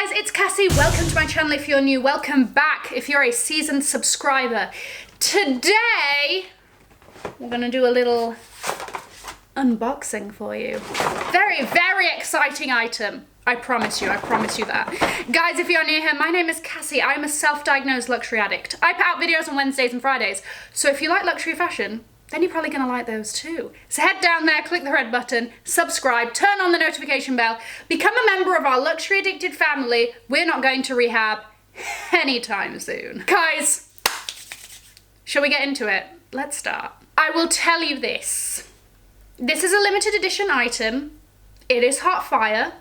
guys, it's Cassie. Welcome to my channel if you're new. Welcome back if you're a seasoned subscriber. Today, we're gonna do a little unboxing for you. Very, very exciting item. I promise you that. Guys, if you're new here, my name is Cassie. I'm a self-diagnosed luxury addict. I put out videos on Wednesdays and Fridays. So if you like luxury fashion, then you're probably gonna like those too. So head down there, click the red button, subscribe, turn on the notification bell, become a member of our luxury addicted family. We're not going to rehab anytime soon. Guys, shall we get into it? Let's start. I will tell you this. This is a limited edition item. It is hot fire.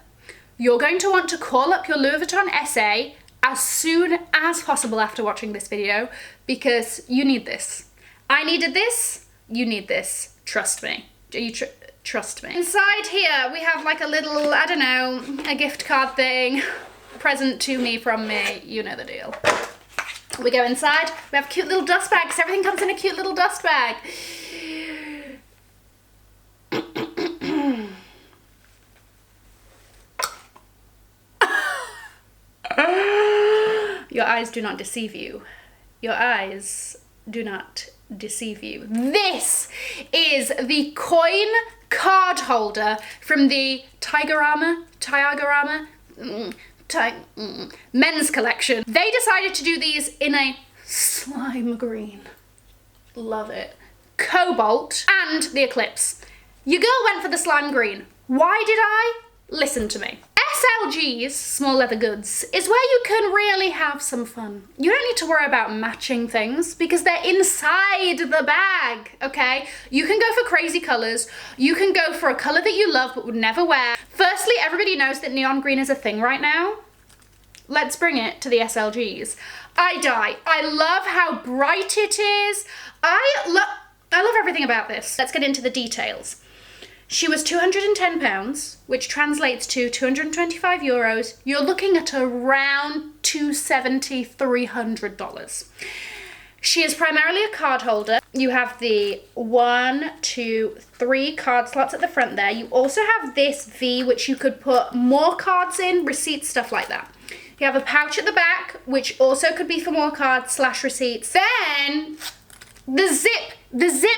You're going to want to call up your Louis Vuitton SA as soon as possible after watching this video because you need this. I needed this, you need this. Trust me. Trust me. Inside here we have like a little, I don't know, a gift card thing. Present to me from me, you know the deal. We go inside, we have cute little dust bags. Everything comes in a cute little dust bag. Your eyes do not deceive you. Your eyes do not deceive you. This is the coin card holder from the Tiagarama men's collection. They decided to do these in a slime green. Love it. Cobalt and the eclipse. Your girl went for the slime green. Why did I? Listen to me. SLGs, small leather goods, is where you can really have some fun. You don't need to worry about matching things because they're inside the bag, okay? You can go for crazy colors. You can go for a color that you love but would never wear. Firstly, everybody knows that neon green is a thing right now. Let's bring it to the SLGs. I die. I love how bright it is. I love everything about this. Let's get into the details. She was £210, which translates to 225 euros. You're looking at around $270, $300. She is primarily a card holder. You have the 1, 2, 3 card slots at the front there. You also have this V, which you could put more cards in, receipts, stuff like that. You have a pouch at the back, which also could be for more cards / receipts. Then the zip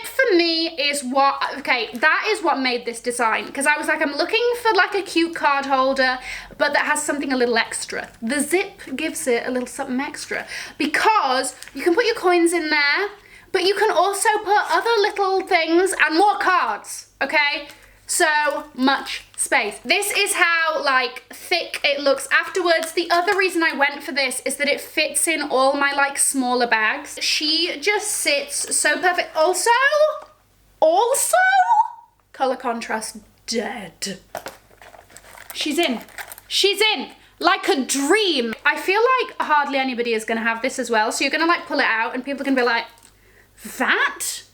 for me is that is what made this design, because I was like, I'm looking for like a cute card holder, but that has something a little extra. The zip gives it a little something extra because you can put your coins in there, but you can also put other little things and more cards, okay? So much space. This is how like thick it looks afterwards. The other reason I went for this is that it fits in all my like smaller bags. She just sits so perfect. Also, color contrast dead. She's in like a dream. I feel like hardly anybody is gonna have this as well. So you're gonna like pull it out and people are gonna be like, that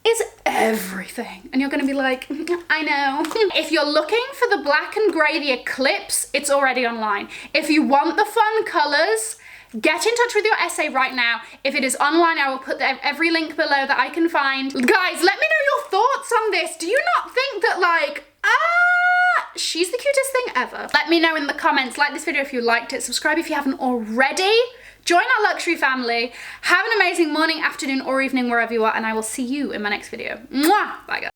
is everything. And you're gonna be like, I know. If you're looking for the black and gray, the eclipse, it's already online. If you want the fun colors, get in touch with your SA right now. If it is online, I will put every link below that I can find. Guys, let me know your thoughts on this. Do you not think that like, she's the cutest thing ever? Let me know in the comments. Like this video if you liked it. Subscribe if you haven't already. Join our luxury family. Have an amazing morning, afternoon, or evening wherever you are, and I will see you in my next video. Mwah! Bye, guys.